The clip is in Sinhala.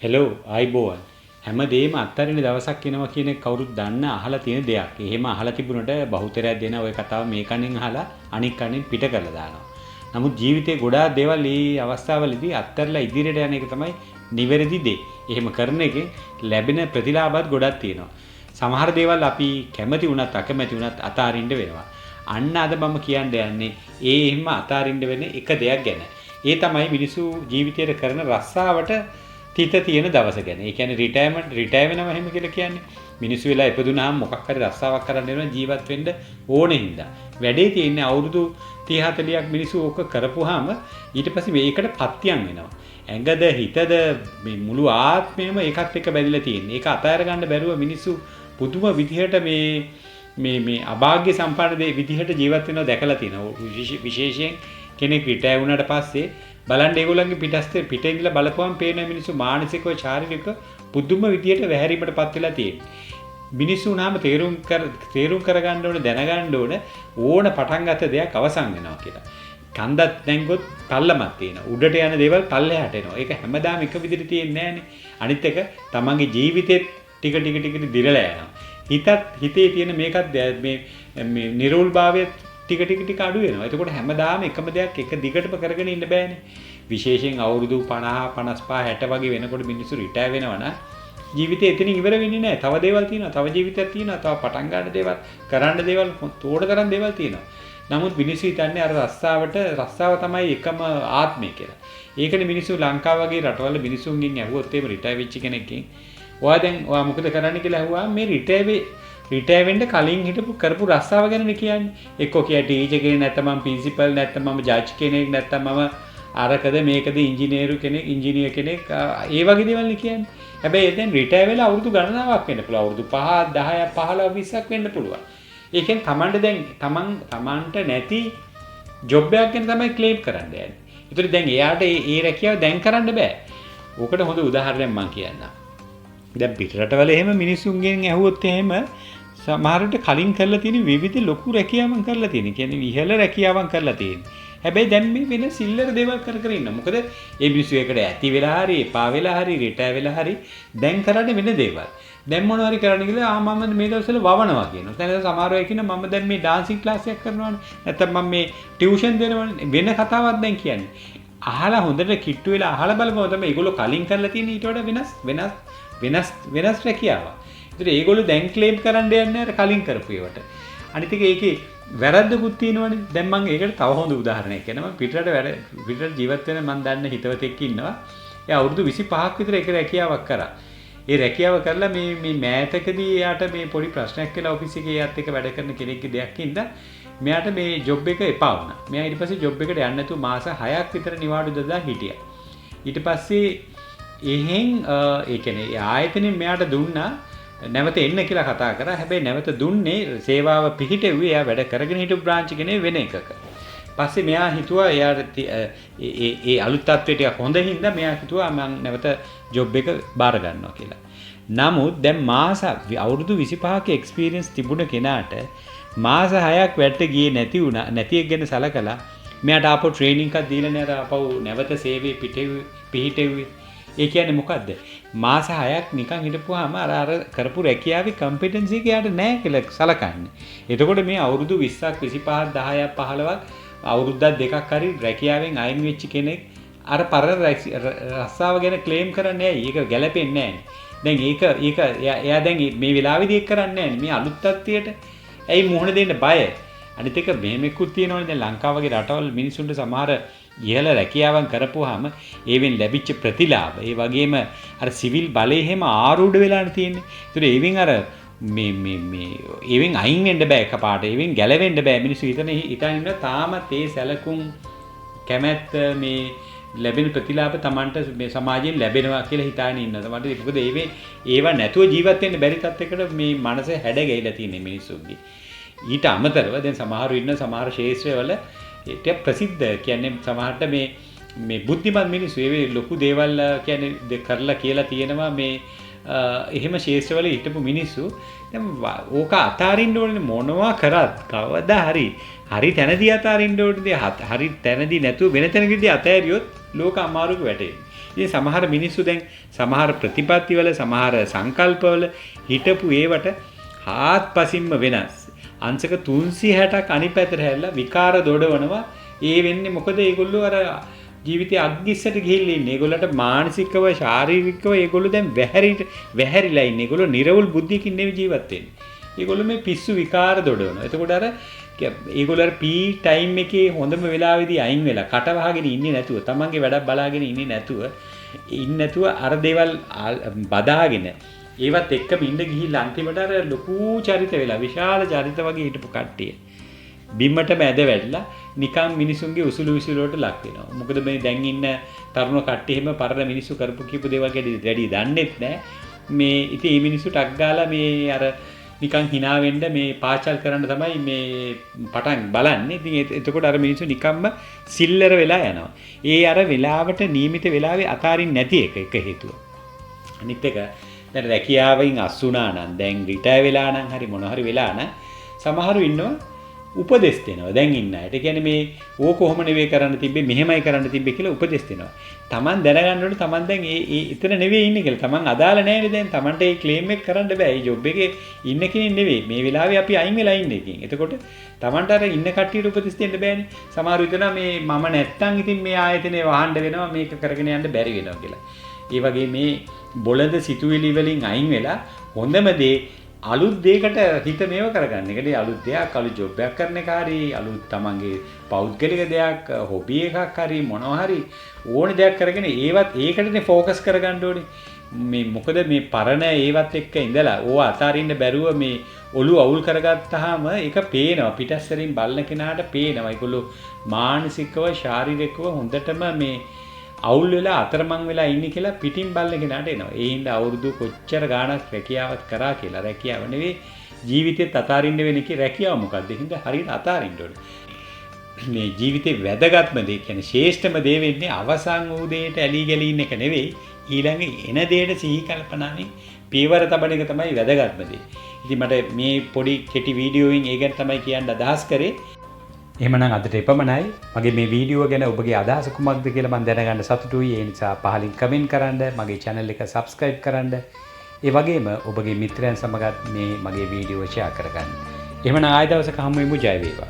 හෙලෝ ආයිබෝවන් හැමදේම අත්තරින දවසක් එනවා කියන එක කවුරුත් දන්න අහලා තියෙන දෙයක්. එහෙම අහලා තිබුණට බහුතරයක් දෙන ওই කතාව මේ කණෙන් අහලා අනික් කණෙන් පිට කරලා දානවා. නමුත් ජීවිතේ ගොඩාක් දේවල් මේ අවස්ථාවවලදී අත්තරලා ඉදිරියට යන එක තමයි නිවැරදි දේ. එහෙම කරන එකෙන් ලැබෙන ප්‍රතිලාභات ගොඩක් තියෙනවා. සමහර දේවල් අපි කැමති වුණත් අකමැති වුණත් අතාරින්න වෙනවා. අන්න අද මම කියන්න යන්නේ ඒ එහෙම අතාරින්න වෙන එක දෙයක් ගැන. ඒ තමයි මිනිසු ජීවිතේට කරන රස්සාවට තිත තියෙන දවස ගැන. ඒ කියන්නේ රිටයර් වෙනවා එහෙම කියලා කියන්නේ. මිනිස්සු වෙලා ඉපදුනහම මොකක් හරි රස්සාවක් කරන්න වෙනවා ජීවත් වෙන්න ඕනේ හින්දා. වැඩේ තියෙන්නේ අවුරුදු 30 40ක් මිනිස්සු ඕක කරපුවාම ඊට පස්සේ මේකට පත්‍යම් වෙනවා. ඇඟද හිතද මේ මුළු ආත්මයම ඒකත් එක්ක බැඳිලා තියෙන්නේ. ඒක අතහැර ගන්න බැරුව මිනිස්සු පුදුම විදිහට මේ අභාග්‍ය සම්පන්න දේ විදිහට ජීවත් වෙනවා දැකලා තියෙනවා. විශේෂයෙන් කෙනෙක් රිටයර් වුණාට පස්සේ බලන්න ඒගොල්ලන්ගේ පිටේ ඉඳලා බලපුවම පේන මිනිස්සු මානසිකව ශාරීරික පුදුම විදියට වැහැරීමටපත් වෙලා තියෙනවා. මිනිස්සු උනාම තේරුම් කරගන්න ඕන දැනගන්න ඕන පටන් ගත්ත දෙයක් අවසන් වෙනවා කියලා. කන්දක් නැංගොත් පල්ලමක් තියෙනවා. උඩට යන දේවල් පල්ලෙහාට එනවා. ඒක හැමදාම එක විදිහට තියෙන්නේ නැහනේ. අනිත් එක තමන්ගේ ජීවිතෙත් ටික දිරලා යනවා. හිතේ තියෙන මේකත් මේ නිරෝල්භාවය ටික අඩු වෙනවා. එතකොට හැමදාම එකම දෙයක් එක දිගටම කරගෙන ඉන්න බෑනේ. විශේෂයෙන් අවුරුදු 50 55 60 වගේ වෙනකොට මිනිස්සු රිටයර් වෙනවා නම් ජීවිතේ එතනින් ඉවර වෙන්නේ නැහැ. තව දේවල් තියෙනවා. තව ජීවිතයක් තියෙනවා. තව පටන් ගන්න දේවල්, කරන්න දේවල්, තෝඩ තරම් දේවල් තියෙනවා. නමුත් මිනිස්සු හිතන්නේ අර රස්සාව තමයි එකම ආත්මය කියලා. ඒකනේ මිනිස්සු ලංකාව වගේ රටවල මිනිස්සුන්ගෙන් ඇහුවොත් එහෙම රිටයර් වෙච්ච කෙනෙක්ගෙන් ඔයා මොකද කරන්න කියලා ඇහුවා මේ රිටයර් වෙන්න කලින් හිටපු කරපු රස්සාව ගැනනේ කියන්නේ. එක්කෝ කිය ටීචර් කෙනෙක් නැත්නම් මම ප්‍රින්සිපල් නැත්නම් මම ජජ් කෙනෙක් නැත්නම් මම අරකද මේකද ඉංජිනේර කෙනෙක් ඒ වගේ දේවල් නේ කියන්නේ. හැබැයි දැන් රිටයර් වෙලා අවුරුදු ගණනාවක් වෙන්න පුළුවන්. අවුරුදු 5 10 15 20ක් වෙන්න පුළුවන්. ඒකෙන් තමන්ට නැති ජොබ් එකක් ගැන තමයි ක්ලේම් කරන්න යන්නේ. ඒතර දැන් එයාට ඒ රැකියාව දැන් කරන්න බෑ. ඕකට හොඳ උදාහරණයක් මම කියන්නම්. දැන් පිටරටවල එහෙම මිනිස්සුන්ගෙන් ඇහුවොත් එහෙම සමහරවිට කලින් කරලා තියෙන විවිධ ලොකු රැකියාවන් කරලා තියෙන. කියන්නේ ඉහළ රැකියාවන් කරලා තියෙන. හැබැයි දැන් මේ වෙන සිල්ලර දේවල් කර ඉන්න. මොකද ඒ මිනිස්සු එකට ඇති වෙලා හරි එපා වෙලා හරි රිටයර් වෙලා හරි දැන් කරන්නේ වෙන දේවල්. දැන් මොනවා හරි කරන්න කියලා මම මේ දවස්වල වවනවා කියනවා. දැන් සමහර අය කියනවා මම දැන් මේ ඩාන්සින් ක්ලාස් එකක් කරනවානේ. නැත්නම් මම මේ ටියුෂන් දෙනවානේ. වෙන කතාවක් දැන් කියන්නේ. අහලා හොඳට කිට්ටු වෙලා අහලා බලපුවම තමයි ඒගොල්ලෝ කලින් කරලා තියෙන ඊට වඩා වෙනස් රැකියාවක්. ඒතර ඒගොල්ලෝ දැන් ක්ලේම් කරන්න යන්නේ අර කලින් කරපු ඒවට. අනිත් එක ඒකේ වැරද්දකුත් තියෙනවනේ. දැන් මම ඒකට තව හොඳ උදාහරණයක් කියනවා. පිටරට ජීවත් වෙන මම දන්න හිතවතෙක් ඉන්නවා. එයා අවුරුදු 25ක් විතර ඒක රැකියාවක් කරා. ඒ රැකියාව කරලා මේ මෑතකදී එයාට මේ පොඩි ප්‍රශ්නයක් කියලා ඔෆිස් එකේ එයාත් එක්ක වැඩ කරන කෙනෙක්ගේ දෙයක් ඉඳලා මෙයාට මේ ජොබ් එක එපා වුණා. මෙයා ඊට පස්සේ ජොබ් එකට යන්න නැතුව මාස 6ක් විතර නිවාඩු දදා හිටියා. ඊට පස්සේ එහෙන් ඒ කියන්නේ ආයතනෙන් මෙයාට දුන්නා නැවත එන්න කියලා කතා කරා. හැබැයි නැවත දුන්නේ සේවාව පිහිටෙව්වේ එයා වැඩ කරගෙන හිටපු බ්‍රාන්ච් එකේ වෙන එකක. පස්සේ මෙයා හිතුවා එයාට ඒ අලුත් තත්ත්වයට ටිකක් හොඳ හින්දා මෙයා හිතුවා මම නැවත ජොබ් එක බාර ගන්නවා කියලා. නමුත් දැන් අවුරුදු 25ක එක්ස්පීරියන්ස් තිබුණ කෙනාට මාස 6ක් වැඩට ගියේ නැති එක ගැන සලකලා මෙයාට ආපහු ට්‍රේනින් එකක් දීලා නේද ආපහු නැවත සේවයේ පිහිටෙව්වේ. ඒ කියන්නේ මොකද්ද? මාස 6ක් නිකන් හිටපුවාම අර කරපු රැකියාවේ කම්පිටන්සි එක යාට නැහැ කියලා සලකන්නේ. එතකොට මේ අවුරුදු 20ක් 25ක් 10ක් 15ක් අවුරුද්දක් දෙකක් හරි රැකියාවෙන් අයින් වෙච්ච කෙනෙක් අර රස්සාව ගැන ක්ලේම් කරන්නේ නැහැ. ඒක ගැලපෙන්නේ නැහැ. දැන් ඒක එයා දැන් මේ වෙලාවේදී ඒක කරන්නේ නැහැ. මේ අලුත් තත්ත්වයට ඇයි මුහුණ දෙන්න බය? අනිත් එක මෙහෙම එක්කුත් තියෙනවනේ දැන් ලංකාව වගේ රටවල් මිනිසුන්ට සමහර ඉහළ රැකියාවන් කරපුවාම ඒවෙන් ලැබිච්ච ප්‍රතිලාභ ඒ වගේම අර සිවිල් බලය එහෙම ආරූඪ වෙලානේ තියෙන්නේ. ඒතර ඒවෙන් අර ඒවෙන් අයින් වෙන්න බෑ එකපාරට. ඒවෙන් ගැලවෙන්න බෑ. මිනිස්සු හිතන ඉන්න තාමත් ඒ සැලකුම් කැමැත්ත මේ ලැබෙන ප්‍රතිලාභ Tamanට මේ සමාජයෙන් ලැබෙනවා කියලා හිතාගෙන ඉන්නවා. තමයි මොකද ඒවා නැතුව ජීවත් වෙන්න බැරි තත්යකට මේ මනස හැඩ ගැහිලා තියෙන මිනිස්සුන්ගේ. ඊට අමතරව දැන් සමහර ශාස්ත්‍රවල ඒක ප්‍රසිද්ධ කියන්නේ සමහරට මේ බුද්ධිමත් මිනිස්සු ඒ ලොකු දේවල් කියන්නේ කරලා කියලා තියෙනවා මේ එහෙම ශාස්ත්‍රවල හිටපු මිනිස්සු දැන් ඕක අතාරින්න ඕනේ මොනවා කරත් කවදා හරි තැනදී අතාරින්න ඕනේ හරි තැනදී නැතුව වෙන තැනකදී අතෑරියොත් ලෝක අමාරුක වැටේ. ඉතින් සමහර මිනිස්සු දැන් සමහර ප්‍රතිපත්තිවල සමහර සංකල්පවල හිටපු ඒවට හාත්පසින්ම වෙනස්. අංශක 360ක් අනිත් පැත්තට හැරිලා විකාර දොඩවනවා. ඒ වෙන්නේ මොකද ඒගොල්ලෝ අර ජීවිතයේ අග්ගිස්සට ගිහිල්ලා ඉන්නේ. ඒගොල්ලන්ට මානසිකව ශාරීරිකව ඒගොල්ලෝ දැන් වැහැරිලා ඉන්නේ. ඒගොල්ලෝ නිර්වුල් බුද්ධියකින් නෙවෙයි ජීවත් වෙන්නේ. ඒගොල්ලෝ මේ පිස්සු විකාර දොඩවනවා. එතකොට අර ඒගොල්ලෝ අර පී ටයිම් එකේ හොඳම වෙලාවේදී අයින් වෙලා කට වහගෙන ඉන්නේ නැතුව, තමන්ගේ වැඩක් බලාගෙන ඉන්නේ නැතුව අර දේවල් බදාගෙන ඒවත් එක්කම ඉන්න ගිහිල්ලා අන්තිමට අර ලොකු චරිත වෙලා විශාල චරිත වගේ හිටපු කට්ටිය බිම්මට මැද වැටලා නිකන් මිනිසුන්ගේ උසුළු විසුළුවට ලක් වෙනවා. මොකද මේ දැන් ඉන්න තරුණ කට්ටිය හැම පරණ මිනිස්සු කරපු කීප දේවල් ගැඩි දන්නෙත් නැහැ. මේ ඉතින් මේ මිනිස්සු ටක් ගාලා මේ අර නිකන් hina වෙන්න මේ පාචල් කරන්න තමයි මේ පටන් බලන්නේ. ඉතින් එතකොට අර මිනිස්සු නිකම්ම සිල්ලර වෙලා යනවා. ඒ අර වෙලාවට නියමිත වෙලාවේ අතාරින් නැති එක හේතුව. අනිත් එක දැන් රැකියාවෙන් අස් වුණා නම් දැන් රිටයර් වෙලා නම් හරි මොන හරි වෙලා නම් සමහරු ඉන්නවා උපදෙස් දෙනවා. දැන් ඉන්න අයට. ඒ කියන්නේ මේ ඕක කොහොම නෙවෙයි කරන්න තිබ්බේ මෙහෙමයි කරන්න තිබ්බේ කියලා උපදෙස් දෙනවා. Taman දැනගන්න ඕනේ Taman දැන් ඒ එතන නෙවෙයි ඉන්නේ කියලා. Taman අදාළ නැහැ දැන්. Tamanට ඒ ක්ලේම් එක කරන්න බෑ. මේ ජොබ් එකේ ඉන්න කෙනෙක් නෙවෙයි. මේ වෙලාවේ අපි අයින් වෙලා ඉන්නේ එකකින්. එතකොට Tamanට අර ඉන්න කට්ටියට උපදෙස් දෙන්න බෑනේ. සමහරු හිතනවා මේ මම නැත්තම් ඉතින් මේ ආයතනේ වහන්න වෙනවා මේක කරගෙන යන්න බැරි වෙනවා කියලා. ඒ වගේ මේ බොළඳ සිතුවිලි වලින් අයින් වෙලා හොඳම දේ අලුත් දෙයකට හිත මේව කරගන්න. ඒකදී අලුත් දෙයක්, අලුත් ජොබ් එකක් කරන එක හරි, අලුත් තමන්ගේ පෞද්ගලික දෙයක්, හොබි එකක් හරි, මොනවා හරි ඕන දෙයක් කරගෙන ඒකටනේ ફોකස් කරගන්න ඕනේ. මේ මොකද මේ පරණ ඒවත් එක්ක ඉඳලා ඕව අතාරින්න බැරුව මේ ඔළුව අවුල් කරගත්තාම ඒක පේනවා. පිටස්සරින් බලන කෙනාට පේනවා. ඒගොල්ලෝ මානසිකව, ශාරීරිකව හොඳටම මේ අවුල් වෙලා අතරමං වෙලා ඉන්නේ කියලා පිටින් බලන කෙනාට එනවා. ඒ හින්දා අවුරුදු කොච්චර ගාණක් රැකියාවක් කරා කියලා රැකියාව නෙවෙයි ජීවිතේත් අතාරින්න වෙන එකේ රැකියාව මොකද්ද? ඒ හින්දා හරියට අතාරින්න ඕනේ. මේ ජීවිතේ වැදගත්ම දේ කියන්නේ ශ්‍රේෂ්ඨම දේ වෙන්නේ අවසන් වූ දෙයට ඇලී ගලී ඉන්න එක නෙවෙයි ඊළඟ එන දෙයට සිහි කල්පනාවෙන් පීවර තබන එක තමයි වැදගත්ම දේ. ඉතින් මට මේ පොඩි කෙටි වීඩියෝවෙන් ඒ ගැන තමයි කියන්න අදහස් කරේ. එහෙමනම් අදට එපමණයි. මගේ මේ වීඩියෝ ගැන ඔබගේ අදහස කුමක්ද කියලා මම දැනගන්න සතුටුයි. ඒ නිසා පහලින් කමෙන්ට් කරන්න, මගේ channel එක subscribe කරන්න. ඒ වගේම ඔබගේ මිත්‍රයන් සමගත් මේ මගේ වීඩියෝ share කරගන්න. එහෙමනම් ආයෙ දවසක හමු වෙමු. ජය වේවා.